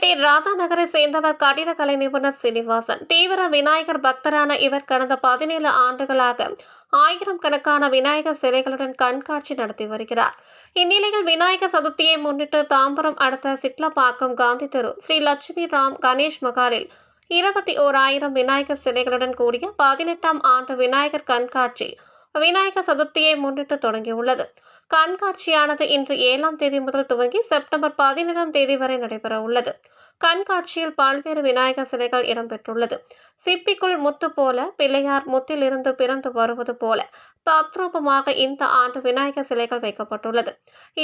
D ராதாநகரை சேர்ந்தவர் கட்டிடக்கலை நிபுணர் சீனிவாசன். தீவிர விநாயகர் பக்தரான இவர் கடந்த 17 ஆண்டுகளாக ஆயிரக்கணக்கான விநாயகர் சிலைகளுடன் கண்காட்சி நடத்தி வருகிறார். இந்நிலையில் விநாயகர் சதுர்த்தியை முன்னிட்டு தாம்பரம் அடுத்த சிட்லப்பாக்கம் காந்தி தெரு ஸ்ரீ லட்சுமி ராம் கணேஷ் மகாலில் 21,000 விநாயகர் சிலைகளுடன் கூடிய 18ஆம் ஆண்டு விநாயகர் கண்காட்சி விநாயகர் சதுர்த்தியை முன்னிட்டு தொடங்கியுள்ளது. கண்காட்சியானது இன்று 7ஆம் தேதி முதல் துவங்கி செப்டம்பர் 17ஆம் தேதி வரை நடைபெற உள்ளது. கண்காட்சியில் பல்வேறு விநாயகர் சிலைகள் இடம்பெற்றுள்ளது. சிப்பிக்குள் முத்து போல பிள்ளையார் முத்திலிருந்து பிறந்து வருவது போல தத்ரூபமாக இந்த ஆண்டு விநாயகர் சிலைகள் வைக்கப்பட்டுள்ளது.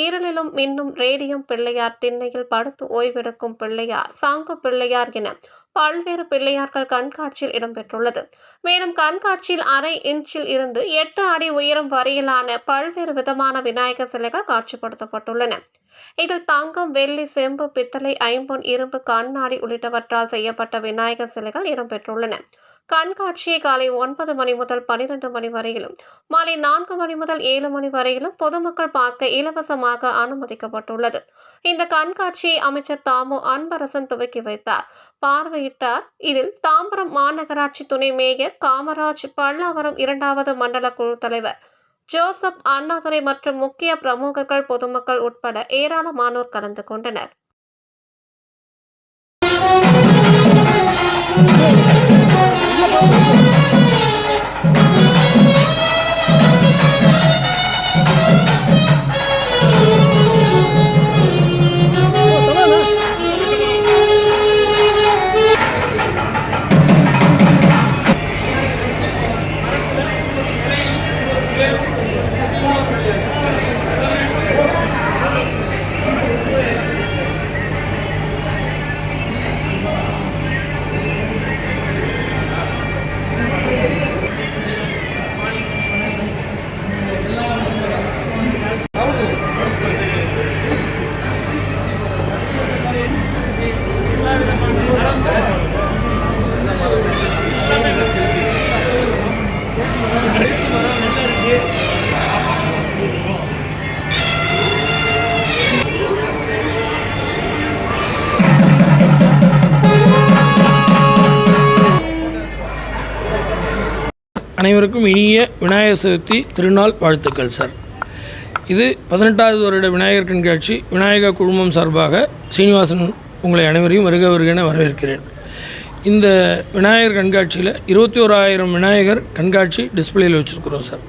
ஈரலிலும் மின்னும் ரேடியம் பிள்ளையார், திண்ணையில் படுத்து ஓய்வெடுக்கும் பிள்ளையார், சாங்கு பிள்ளையார் என பல்வேறு பிள்ளையார்கள் கண்காட்சியில் இடம்பெற்றுள்ளது. மேலும் கண்காட்சியில் 1/2 இன்ச்சில் இருந்து 8 அடி உயரம் வரையிலான பல்வேறு விதமான விநாயகர் சிலைகள் காட்சிப்படுத்தப்பட்டுள்ளன. இதில் தங்கம், வெள்ளி, செம்பு, பித்தளை, ஐம்பொன், இரும்பு, கண்ணாடி உள்ளிட்டவற்றால் செய்யப்பட்ட விநாயகர் சிலைகள் இடம்பெற்றுள்ளன. கண்காட்சியை காலை 9 மணி முதல் 12 மணி வரையிலும், மாலை 4 மணி முதல் 7 மணி வரையிலும் பொதுமக்கள் பார்க்க இலவசமாக அனுமதிக்கப்பட்டுள்ளது. இந்த கண்காட்சியை அமைச்சர் தாமு அன்பரசன் துவக்கி வைத்தார், பார்வையிட்டார். இதில் தாம்பரம் மாநகராட்சி துணை மேயர் காமராஜ், பல்லாவரம் 2வது மண்டல குழு தலைவர் ஜோசப், அண்ணாதுரை மற்றும் முக்கிய பிரமுகர்கள், பொதுமக்கள் உட்பட ஏராளமானோர் கலந்து கொண்டனர். அனைவருக்கும் இனிய விநாயகர் சதுர்த்தி திருநாள் வாழ்த்துக்கள் சார். இது 18வது வருட விநாயகர் கண்காட்சி. விநாயகர் குழுமம் சார்பாக சீனிவாசன் உங்களை அனைவரையும் வருக வருகென வரவேற்கிறேன். இந்த விநாயகர் கண்காட்சியில் 21,000 விநாயகர் கண்காட்சி டிஸ்பிளேயில் வச்சுருக்குறோம் சார்.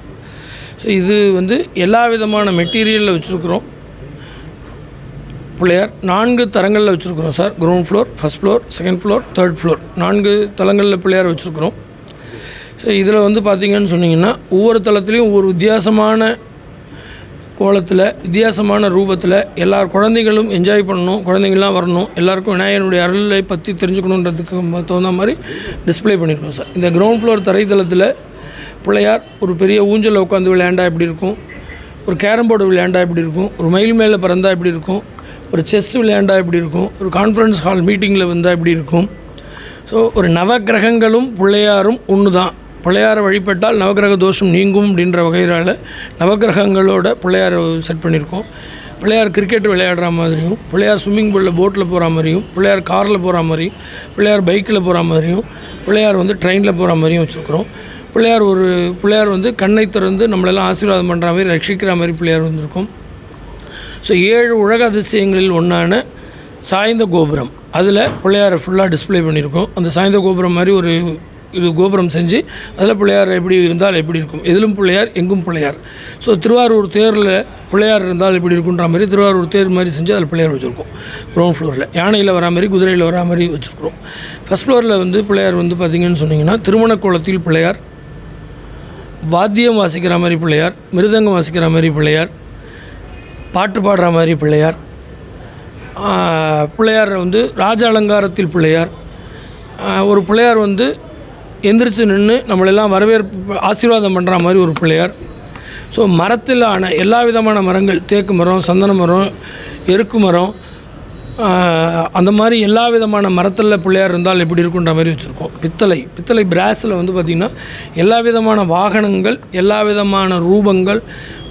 ஸோ இது எல்லா விதமான மெட்டீரியலில் வச்சுருக்குறோம். பிள்ளையார் 4 தரங்களில் வச்சுருக்குறோம் sir. Ground floor, first floor, second floor, third floor 4 தளங்களில் பிள்ளையார் வச்சுருக்குறோம். ஸோ இதில் பார்த்தீங்கன்னு சொன்னிங்கன்னா ஒவ்வொரு தளத்துலேயும் ஒவ்வொரு வித்தியாசமான கோலத்தில், வித்தியாசமான ரூபத்தில் எல்லார் குழந்தைகளும் என்ஜாய் பண்ணணும், குழந்தைங்கள்லாம் வரணும், எல்லாருக்கும் விநாயகனுடைய அருளை பற்றி தெரிஞ்சுக்கணுன்றதுக்கு தகுந்த மாதிரி டிஸ்பிளே பண்ணியிருக்கோம் சார். இந்த கிரவுண்ட் ஃப்ளோர் தரைத்தளத்தில் பிள்ளையார் ஒரு பெரிய ஊஞ்சலில் உட்காந்து விளையாண்டா எப்படி இருக்கும், ஒரு கேரம் போர்டு விளையாண்டா எப்படி இருக்கும், ஒரு மயில் மேலே பறந்தா எப்படி இருக்கும், ஒரு செஸ் விளையாண்டா எப்படி இருக்கும், ஒரு கான்ஃபரன்ஸ் ஹால் மீட்டிங்கில் வந்தால் எப்படி இருக்கும். ஸோ ஒரு நவக்கிரகங்களும் பிள்ளையாரும் ஒன்று தான். பிள்ளையாரை வழிபட்டால் நவக்கிரக தோஷம் நீங்கும் அப்படின்ற வகையில் நவக்கிரகங்களோட பிள்ளையாரை செட் பண்ணியிருக்கோம். பிள்ளையார் கிரிக்கெட் விளையாடுற மாதிரியும், பிள்ளையார் ஸ்விம்மிங் பூலில் போட்டில் போகிற மாதிரியும், பிள்ளையார் காரில் போகிற மாதிரியும், பிள்ளையார் பைக்கில் போகிற மாதிரியும், பிள்ளையார் ட்ரெயினில் போகிற மாதிரியும் வச்சுருக்குறோம். பிள்ளையார் கண்ணை திறந்து நம்மளெல்லாம் ஆசீர்வாதம் பண்ணுற மாதிரி, ரட்சிக்கிற மாதிரி பிள்ளையார் வந்திருக்கும். ஸோ 7 உலக அதிசயங்களில் ஒன்றான சாய்ந்த கோபுரம், அதில் பிள்ளையாரை ஃபுல்லாக டிஸ்பிளே பண்ணியிருக்கோம். அந்த சாய்ந்த கோபுரம் மாதிரி ஒரு கோபுரம் செஞ்சு அதில் பிள்ளையார் எப்படி இருந்தால் எப்படி இருக்கும், எதிலும் பிள்ளையார் எங்கும் பிள்ளையார். ஸோ திருவாரூர் தேரில் பிள்ளையார் இருந்தால் எப்படி இருக்குன்ற மாதிரி திருவாரூர் தேர் மாதிரி செஞ்சு அதில் பிள்ளையார் வச்சுருக்கோம். கிரவுண்ட் ஃப்ளோரில் யானையில் வரா மாதிரி, குதிரையில் வரா மாதிரி வச்சுருக்குறோம். ஃபஸ்ட் ஃப்ளோரில் பிள்ளையார் பார்த்திங்கன்னு சொன்னிங்கன்னா திருமண கோலத்தில் பிள்ளையார், வாத்தியம் வாசிக்கிற மாதிரி பிள்ளையார், மிருதங்கம் வாசிக்கிற மாதிரி பிள்ளையார், பாட்டு பாடுற மாதிரி பிள்ளையார், பிள்ளையார் ராஜ அலங்காரத்தில் பிள்ளையார், ஒரு பிள்ளையார் எந்திரிச்சு நின்று நம்மளெல்லாம் வரவேற்பு ஆசீர்வாதம் பண்ணுற மாதிரி ஒரு பிள்ளையார். ஸோ மரத்தில் ஆன எல்லா விதமான மரங்கள், தேக்கு மரம், சந்தன மரம், எருக்கு மரம், அந்த மாதிரி எல்லா விதமான மரத்தில் பிள்ளையார் இருந்தால் எப்படி இருக்குன்ற மாதிரி வச்சுருக்கோம். பித்தளை பிராஸில் வந்து பார்த்திங்கன்னா எல்லா விதமான வாகனங்கள், எல்லா விதமான ரூபங்கள்,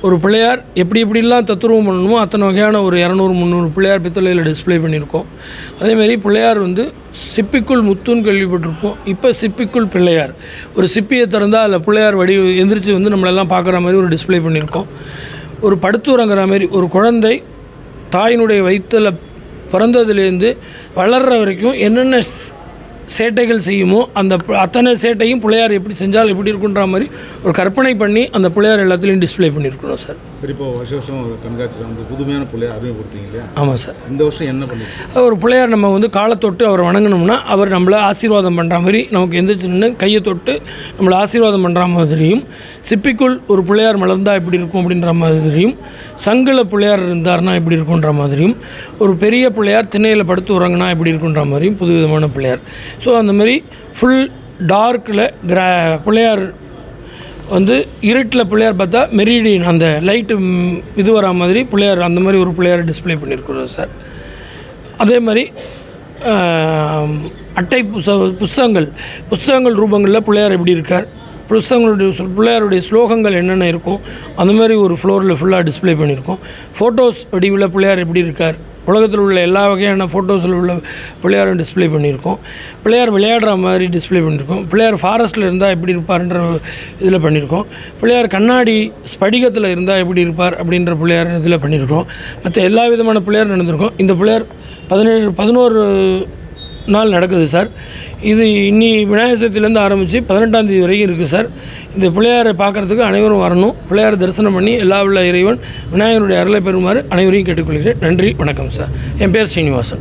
ஒரு பிள்ளையார் எப்படிலாம் தத்துருவம் பண்ணணுமோ அத்தனை வகையான ஒரு 200-300 பிள்ளையார் பித்தளையில் டிஸ்ப்ளே பண்ணியிருக்கோம். அதேமாரி பிள்ளையார் வந்து சிப்பிக்குள் முத்துன்னு கேள்விப்பட்டிருப்போம். இப்போ சிப்பிக்குள் பிள்ளையார், ஒரு சிப்பியை திறந்தால் அதில் பிள்ளையார் எந்திரிச்சு வந்து நம்மளெல்லாம் பார்க்குற மாதிரி ஒரு டிஸ்ப்ளே பண்ணியிருக்கோம். ஒரு படுத்துறங்கிற மாதிரி ஒரு குழந்தை தாயினுடைய வயிற்றில் பிறந்ததுலேருந்து வளர்கிற வரைக்கும் என்னென்ன சேட்டைகள் செய்யுமோ அந்த அத்தனை சேட்டையும் பிள்ளையார் எப்படி செஞ்சால் எப்படி இருக்குன்ற மாதிரி ஒரு கற்பனை பண்ணி அந்த பிள்ளையார் எல்லாத்துலேயும் டிஸ்ப்ளே பண்ணியிருக்கிறோம் சார். சரி, இப்போ வருஷம் கண்காட்சியில் வந்து புதுமையான பிள்ளையார் அறிமுகப்படுத்திங்க இல்லையா? ஆமாம் சார். இந்த வருஷம் என்ன பண்ணிருக்கீங்க? ஒரு பிள்ளையார் நம்ம வந்து காலை தொட்டு அவர் வணங்கினோம்னா அவர் நம்மளை ஆசீர்வாதம் பண்ணுற மாதிரி, நமக்கு எந்திரிச்சு நின்று கையை தொட்டு நம்மளை ஆசீர்வாதம் பண்ணுற மாதிரியும், சிப்பிக்குள் ஒரு பிள்ளையார் மலர்ந்தால் எப்படி இருக்கும் அப்படின்ற மாதிரியும், சங்கில் பிள்ளையார் இருந்தார்னா எப்படி இருக்குன்ற மாதிரியும், ஒரு பெரிய பிள்ளையார் திண்ணையில் படுத்து உறங்கினா எப்படி இருக்குன்ற மாதிரியும் புதுவிதமான பிள்ளையார். ஸோ அந்தமாரி ஃபுல் டார்க்கில் பிள்ளையார் வந்து இருட்டில் பிள்ளையார் பார்த்தா மெரிடியன் அந்த லைட்டு இது வரா மாதிரி பிள்ளையார், அந்த மாதிரி ஒரு பிள்ளையார் டிஸ்ப்ளே பண்ணியிருக்கிறோம் சார். அதே மாதிரி அட்டை புஸ்தகங்கள் ரூபங்களில் பிள்ளையார் எப்படி இருக்கார், பிள்ளையாருடைய ஸ்லோகங்கள் என்னென்ன இருக்கும் அந்த மாதிரி ஒரு ஃப்ளோரில் ஃபுல்லாக டிஸ்ப்ளே பண்ணியிருக்கோம். ஃபோட்டோஸ் வடிவில் பிள்ளையார் எப்படி இருக்கார், உலகத்தில் உள்ள எல்லா வகையான ஃபோட்டோஸில் உள்ள பிள்ளையாரும் டிஸ்ப்ளே பண்ணியிருக்கோம். பிள்ளையார் விளையாடுற மாதிரி டிஸ்ப்ளே பண்ணியிருக்கோம். பிள்ளையார் ஃபாரஸ்ட்டில் இருந்தால் எப்படி இருப்பார்ன்ற இதில் பண்ணியிருக்கோம். பிள்ளையார் கண்ணாடி ஸ்படிகத்தில் இருந்தால் எப்படி இருப்பார் அப்படின்ற பிள்ளையார் இதில் பண்ணியிருக்கோம். மற்ற எல்லா விதமான பிள்ளையார் நடந்திருக்கோம். இந்த பிள்ளையார் 11 நாள் நடக்குது சார். இது இன்னி விநாயகர் சதுர்த்தியிலேருந்து ஆரம்பித்து 18ஆம் தேதி வரைக்கும் இருக்குது சார். இந்த பிள்ளையாரை பார்க்குறதுக்கு அனைவரும் வரணும். பிள்ளையாரை தரிசனம் பண்ணி எல்லா உள்ள இறைவன் விநாயகனுடைய அருளை பெறுமாறு அனைவரையும் கேட்டுக்கொள்கிறேன். நன்றி, வணக்கம் சார். என் பேர் ஸ்ரீனிவாசன்.